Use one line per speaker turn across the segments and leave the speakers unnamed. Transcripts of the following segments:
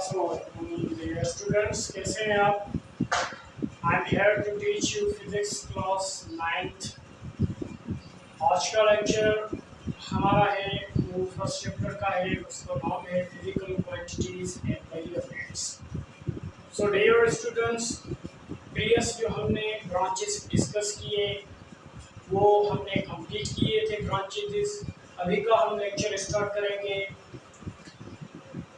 Dear students, कैसे हैं आप? I'm here to teach you physics class 9th. आज का लेक्चर हमारा है वो फर्स्ट चैप्टर का है, उसका नाम है physical quantities and measurements. So dear students, previous जो हमने ब्रांचेस डिस्कस किए वो हमने कंप्लीट किए थे ब्रांचेस. अभी का हम लेक्चर स्टार्ट करेंगे.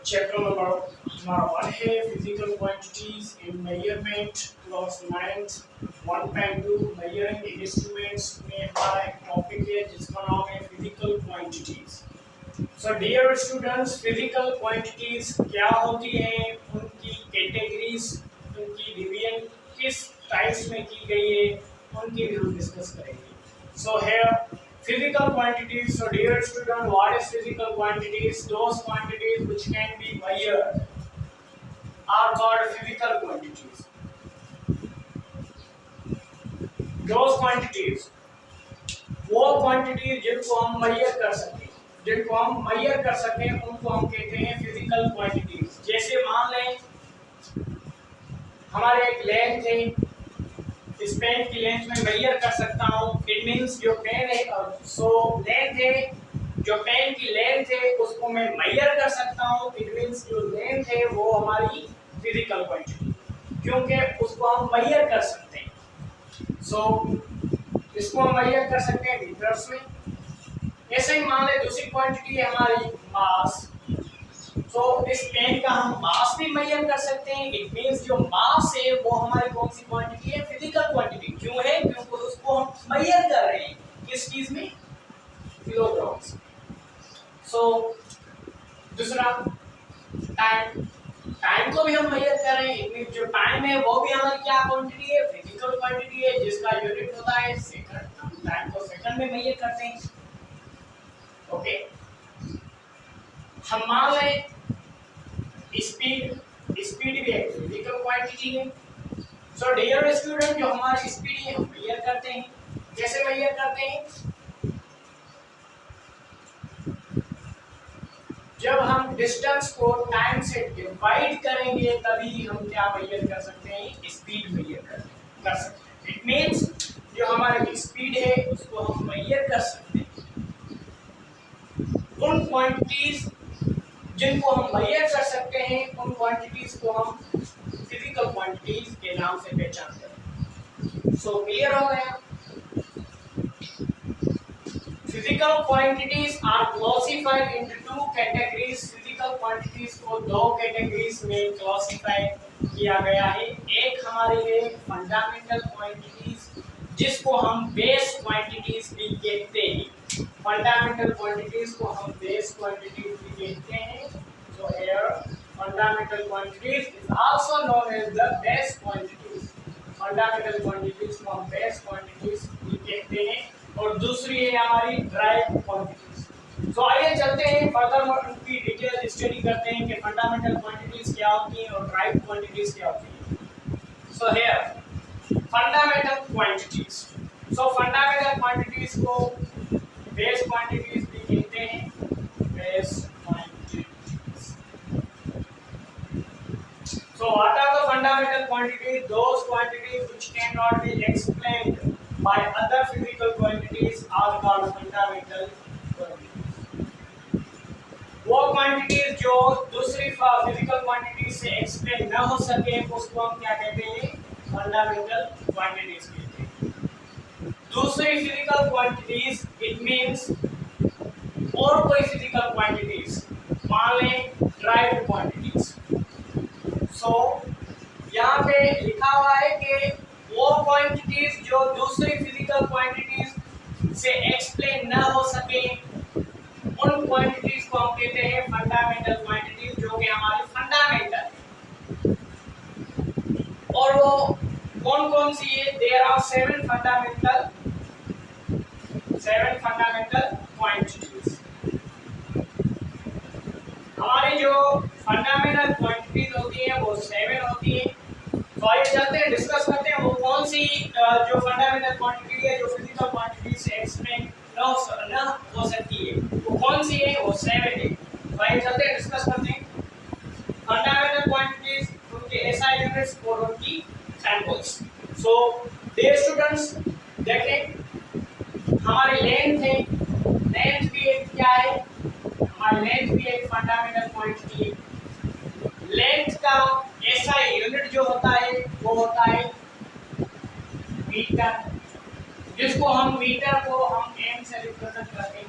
चैप्टर नंबर हमारा 1 है physical quantities in measurement, class 9th 1.2 measuring instruments में हमारा एक टॉपिक है जिसका नाम है physical quantities. So dear students, physical quantities क्या होती हैं, उनकी कैटेगरीज, उनकी डिवीजन किस टाइप्स में की गई है, उनकी भी हम डिस्कस करेंगे. So here physical quantities. So dear student, what is physical quantities? Those quantities which can be measured are called physical quantities. Those quantities, वो quantities जिनको हम measure कर सकें, जिनको हम measure कर सकें उनको हम कहते हैं physical quantities. जैसे मान लें हमारे एक लेंथ है, इस पेन की लेंथ में मेजर कर सकता हूँ. इट मींस जो पेन है सो लेंथ है, जो पेन की लेंथ है उसको मैं मेजर कर सकता हूँ. इट मींस जो लेंथ है वो हमारी फिजिकल क्वांटिटी, क्योंकि उसको हम मेजर कर सकते हैं. सो इसको हम मेजर कर सकते हैं मीटर्स में. ऐसे ही मान ले दूसरी क्वांटिटी है हमारी मास. तो इस पेन का हम मास भी मेजर कर सकते हैं. इट मींस जो मास है वो हमारी कौन सी क्वांटिटी है, फिजिकल क्वांटिटी. क्यों है, क्योंकि उसको हम मेजर कर रहे हैं किस चीज में, किलोग्राम्स. सो दूसरा टाइम, टाइम को भी हम मेजर कर रहे हैं. इट मींस जो टाइम है वो भी हमारी क्या क्वांटिटी है, फिजिकल क्वांटिटी है, जिसका यूनिट होता है सेकंड. हम टाइम को सेकंड में मेजर करते हैं. ओके, हम मान लें स्पीड, स्पीड भी एक फिजिकल क्वांटिटी है. सो डियर स्टूडेंट, जो हमारी स्पीड है हम मेजर करते हैं. कैसे मेजर करते हैं, जब हम डिस्टेंस को टाइम से डिवाइड करेंगे तभी हम क्या मेजर कर सकते हैं, स्पीड मेजर कर सकते हैं. इट मींस जो हमारी स्पीड है उसको हम मेजर कर सकते हैं. उन क्वांटिटीज जिनको हम मेजर कर सकते हैं उन क्वांटिटीज को हम फिजिकल क्वांटिटीज के नाम से पहचानते हैं. सो क्लियर हो गया. Physical quantities are classified into two categories. Physical quantities को दो कैटेगरीज में क्लासिफाई किया गया है. एक हमारी है फंडामेंटल क्वांटिटीज, जिसको हम बेस क्वांटिटीज भी कहते हैं. फंडामेंटल क्वांटिटीज को हम बेस क्वांटिटीज भी कहते हैं. So here fundamental quantities is also known as the base quantities. Fundamental quantities को हम base quantities भी कहते हैं. और दूसरी है हमारी ड्राइव क्वांटिटीज. So आइए चलते हैं फर्दर उनकी डिटेल स्टडी करते हैं कि फंडामेंटल क्वांटिटीज क्या होती हैं और ड्राइव क्वांटिटीज क्या होती हैं. So here fundamental quantities. So fundamental quantities को बेस क्वांटिटीज भी कहते हैं. Base So what are the fundamental quantities? Those quantities which cannot be explained by other physical quantities are called fundamental quantities. वो quantities जो दूसरी physical quantities से explain न हो सके उसको हम क्या कहते हैं, fundamental quantities कहते हैं. दूसरी physical quantities it means और कोई physical quantities, मान लें derived quantities. सो यहाँ पे लिखा हुआ है कि वो क्वांटिटीज जो दूसरी फिजिकल क्वांटिटीज से एक्सप्लेन न हो सके उन क्वांटिटीज को हम कहते हैं फंडामेंटल क्वांटिटीज, जो कि हमारी फंडामेंटल है. और वो कौन कौन सी है, देयर आर 7 फंडामेंटल क्वांटिटीज. हमारी जो फंडामेंटल क्वांटिटीज होती हैं वो 7 होती हैं. तो आइए चलते हैं डिस्कस करते हैं वो कौन सी जो फंडामेंटल क्वांटिटी है जो फिजिकल क्वांटिटी से एक्सप्लेन न हो सकती है, वो कौन सी है, वो 7 है. तो आइए चलते हैं डिस्कस करते हैं. फंडामेंटल यूनिट्स फॉर उनकी सैंपल्स। सो डियर स्टूडेंट्स, देखें हमारी लेंथ है, लेंथ भी एक क्या है, हमारी लेंथ भी एक फंडामेंटल क्वांटिटी है। लेंथ का एसआई यूनिट जो होता है वो होता है मीटर, जिसको हम मीटर को हम एम से रिप्रेजेंट करते हैं।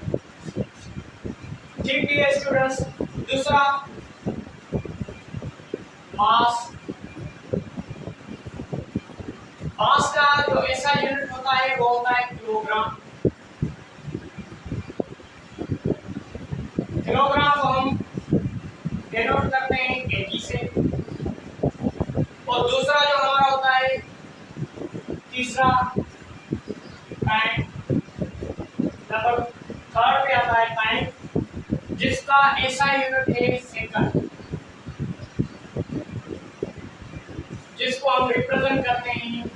ठीक है स्टूडेंट्स, दूसरा मास। मास का जो ऐसा यूनिट होता है वो होता है किलोग्राम। किलोग्राम को हम डिनोट करते हैं केजी से। और दूसरा जो हमारा होता है, तीसरा टाइम, नंबर थर्ड पे आता है टाइम, जिसका ऐसा यूनिट है सेकंड, जिसको हम रिप्रेजेंट करते हैं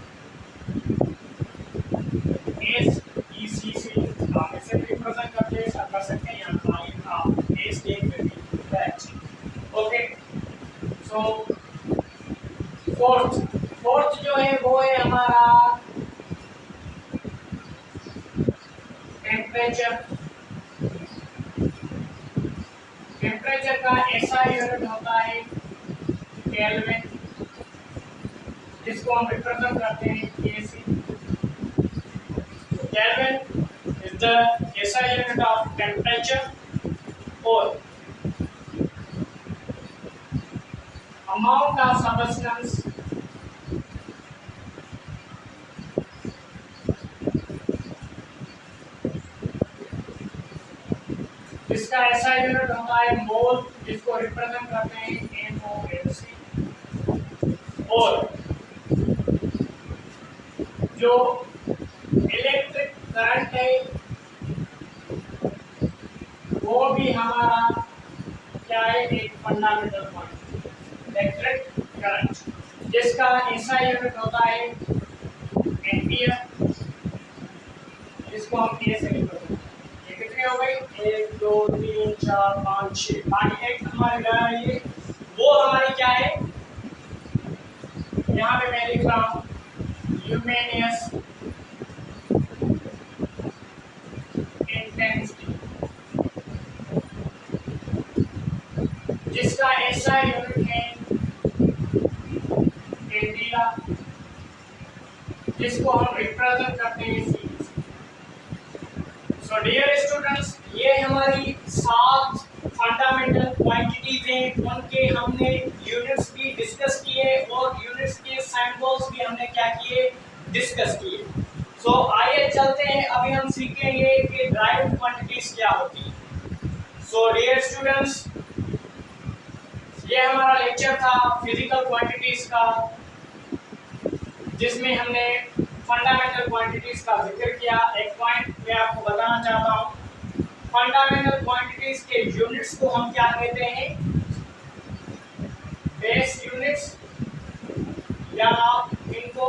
एस ई सी से। आप इसे रिप्रेजेंट करते हैं कर सकते हैं, यहाँ आप एस देख लेते हैं। ओके, सो फोर्थ जो है वो है हमारा टेम्परेचर। टेम्परेचर का ऐसा यूनिट होता है केल्विन, जिसको हम रिप्रेजेंट करते हैं के से। केल्विन इज द ऐसा यूनिट ऑफ टेम्परेचर। और amount of substance इसका ऐसा यूनिट होता है मोल, जिसको रिप्रेजेंट करते हैं MOLC। और जो इलेक्ट्रिक करंट है वो भी हमारा क्या है, एक फंडामेंटल क्वांटिटी, इलेक्ट्रिक करंट, जिसका ऐसा यूनिट होता है एम्पियर, जिसको हम ए से लिखते हैं। ये कितने हो गए, 1 2 3 4 5 6, बाकी एक हमारे रहा है ये, वो हमारी क्या है, यहाँ पे मैं लिख रहा हूँ ल्यूमिनस इंटेंसिटी, जिसका ऐसा यूनिट है केल्विन, जिसको हम रिप्रेजेंट करते हैं सी। सो डियर स्टूडेंट्स, ये हमारी 7 फंडामेंटल क्वांटिटीज हैं, उनके हमने यूनिट्स भी डिस्कस किए और यूनिट्स के सैंपल्स भी हमने क्या किए, डिस्कस किए। सो आइए चलते हैं, अभी हम सीखेंगे कि ड्राइव्ड क्वांटिटीज क्या होती है। सो डियर स्टूडेंट्स, ये हमारा लेक्चर था फिजिकल क्वांटिटीज का, जिसमें हमने फंडामेंटल क्वांटिटीज का जिक्र किया। एक पॉइंट मैं आपको बताना चाहता हूँ, फंडामेंटल क्वांटिटीज के यूनिट्स को हम क्या कहते हैं, बेस यूनिट्स, या आप इनको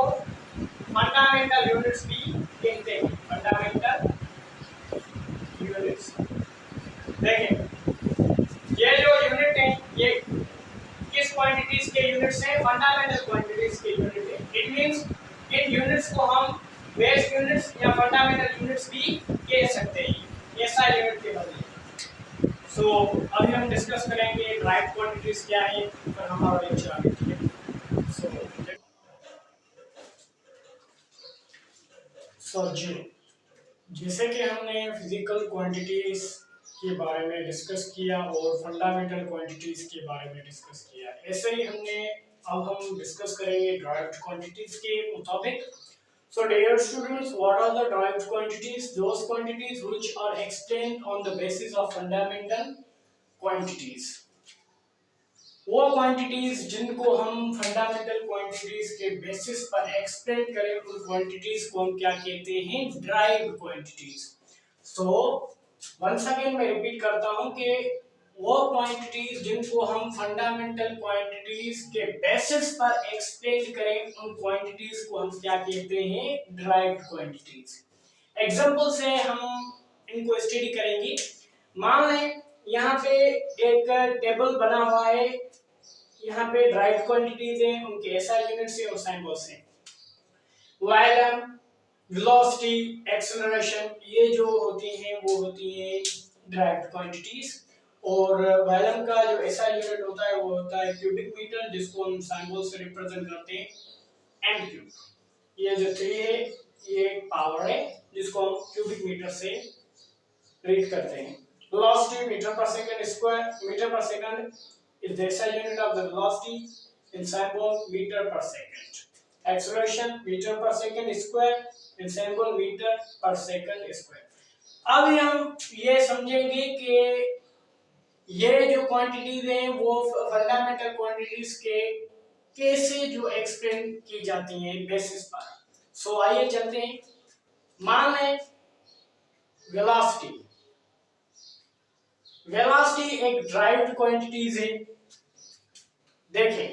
फंडामेंटल यूनिट्स भी कहते हैं। फंडामेंटल यूनिट्स, देखें ये जो यूनिट है ये किस क्वांटिटीज के यूनिट्स हैं, फंडामेंटल क्वांटिटीज के यूनिट है। इट मींस इन यूनिट्स को हम बेस यूनिट्स या फंडामेंटल यूनिट्स भी कह सकते हैं, ऐसा यूनिट के बदले। सो अभी हम डिस्कस करेंगे ड्राइव्ड क्वांटिटीज क्या है, फिर हमारा लेक्चर आगे, ठीक है। सो जैसे कि हमने फिजिकल क्वांटिटीज के बारे में डिस्कस किया और फंडामेंटल क्वांटिटीज के बारे में डिस्कस किया, ऐसे ही अब हम डिस्कस करेंगे ड्राइव्ड क्वांटिटीज के मुताबिक। So dear students, what are the derived quantities? Those quantities which are explained on the basis of fundamental quantities. वो क्वांटिटीज जिनको हम फंडामेंटल क्वांटिटीज के बेसिस पर एक्सप्लेन करें, उन क्वांटिटीज को हम क्या कहते हैं, derived quantities. So once again मैं रिपीट करता हूं कि वो क्वांटिटीज जिनको हम फंडामेंटल क्वांटिटीज के बेसिस पर एक्सप्लेन करें, उन क्वांटिटीज को हम क्या कहते हैं, ड्राइव्ड क्वांटिटीज। एग्जांपल से हम इनको स्टडी करेंगे। मान लें यहाँ पे एक टेबल बना हुआ है यहाँ पे ड्राइव्ड क्वांटिटीज हैं, उनके एसआई यूनिट्स हैं और सिंबल्स हैं। वॉल्यूम, वेलोसिटी, एक्सेलरेशन, ये जो होती हैं वो होती हैं ड्राइव्ड क्वांटिटीज। और वॉल्यूम का जो एसआई यूनिट होता है वो होता है क्यूबिक मीटर, जिसको हम सिंबल से रिप्रेजेंट करते हैं एम क्यूब। ये जो 3 है ये पावर है जिसको हम क्यूबिक मीटर से रीड करते हैं। वेलोसिटी मीटर पर सेकंड स्क्वायर, मीटर पर second is the SI unit of the velocity in symbol meter per second. Acceleration meter per second square in symbol meter per second square. अब हम ये समझेंगे कि ये जो क्वांटिटीज हैं वो फंडामेंटल क्वांटिटीज के कैसे जो एक्सप्लेन की जाती हैं बेसिस पर। सो आइए चलते हैं। मान लें वेलोसिटी, वेलोसिटी एक ड्राइव्ड क्वांटिटीज है। देखें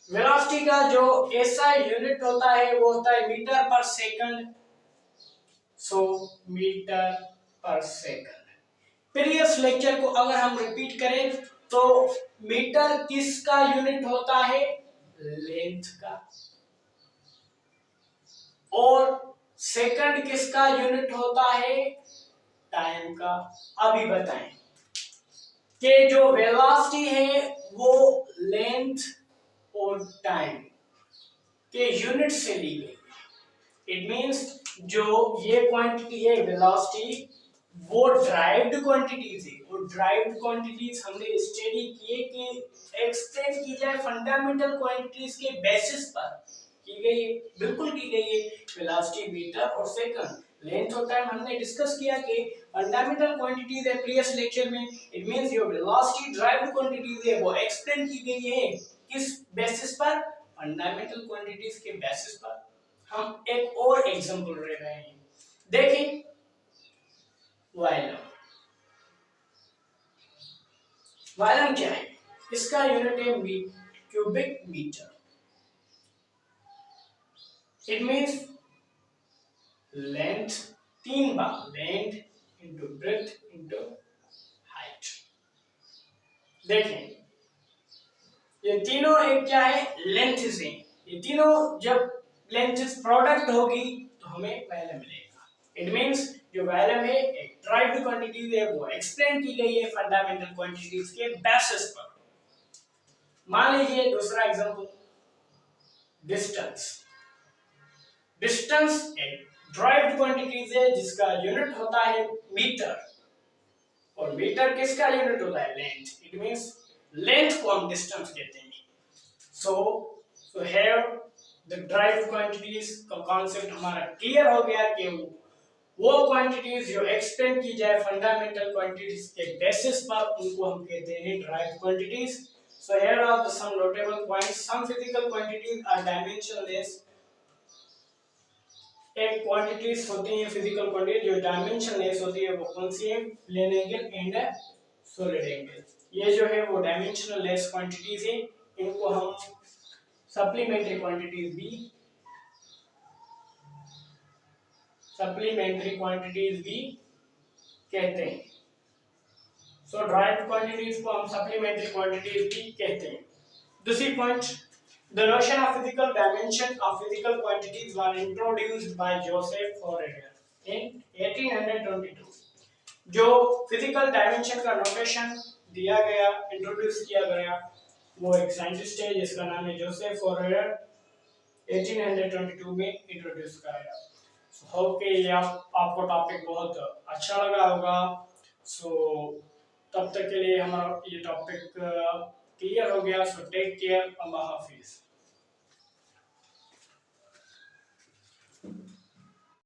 वेलोसिटी का जो एसआई यूनिट होता है वो होता है मीटर पर सेकंड। सो मीटर पर सेकंड। प्रीवियस लेक्चर को अगर हम रिपीट करें तो मीटर किसका यूनिट होता है? लेंथ का। और सेकंड किसका यूनिट होता है? टाइम का। अभी बताएं कि जो वेलोसिटी है वो लेंथ और टाइम के यूनिट से ली गई। इट मींस जो ये क्वांटिटी है वेलोसिटी वो ड्राइव्ड क्वांटिटीज है। और ड्राइव्ड क्वांटिटीज हमने स्टडी किए कि एक्सप्लेन की जाए फंडामेंटल क्वांटिटीज के बेसिस पर की गई है, बिल्कुल की गई है। वेलोसिटी मीटर और सेकंड, लेंथ और टाइम हमने डिस्कस किया कि फंडामेंटल क्वांटिटीज है प्रीवियस लेक्चर में। इट मींस जो वेलोसिटी ड्राइव्ड क्वांटिटीज है वो एक्सप्लेन की गई है किस बेसिस पर? फंडामेंटल क्वांटिटीज के बेसिस पर। हम एक और एग्जांपल ले रहे हैं। देखिए वॉल्यूम, वॉल्यूम क्या है? इसका यूनिट है cubic metre. It means length 3 बार, length into breadth into height. देखें ये तीनों एक क्या है? लेंथ से। ये तीनों जब लेंथ प्रोडक्ट होगी तो हमें वॉल्यूम मिलेगा। इट मींस जो वॉल्यूम है एक ड्राइव्ड क्वांटिटी है वो एक्सप्लेन की गई है फंडामेंटल क्वांटिटीज के बेसिस पर। मान लीजिए दूसरा एग्जांपल, डिस्टेंस। डिस्टेंस एक ड्राइव्ड क्वांटिटीज है जिसका यूनिट होता है मीटर। और मीटर किसका यूनिट होता है? लेंथ। इट मींस लेंथ को हम डिस्टेंस कहते हैं। So here the derived quantities का कॉन्सेप्ट हमारा क्लियर हो गया कि वो क्वांटिटीज जो एक्सप्लेन की जाए फंडामेंटल क्वांटिटीज के बेसिस पर उनको हम कहते हैं derived quantities. So here are the some notable points. Some physical quantities are dimensionless. एक क्वांटिटीज होती हैं फिजिकल क्वांटिटी जो डायमेंशनलेस होती है, वो कौन सी है? Plane angle and solid angle. ये जो है वो डायमेंशनलेस क्वांटिटीज है। इनको हम सप्लीमेंट्री क्वांटिटीज भी कहते हैं। सो ड्राइव्ड क्वांटिटीज को हम सप्लीमेंट्री क्वांटिटीज भी कहते हैं। दूसरी point, the notion of physical dimension of physical quantities was introduced by Joseph Fourier in 1822। जो फिजिकल डायमेंशन का नोटेशन दिया गया, इंट्रोड्यूस किया गया, वो एक साइंटिस्ट है जिसका नाम है जोसेफ फोरियर। 1822 में इंट्रोड्यूस कराया। होप के ये आपको टॉपिक बहुत अच्छा लगा होगा। सो तब तक के लिए हमारा ये टॉपिक क्लियर हो गया। सो टेक केयर, अल्लाह हाफिज।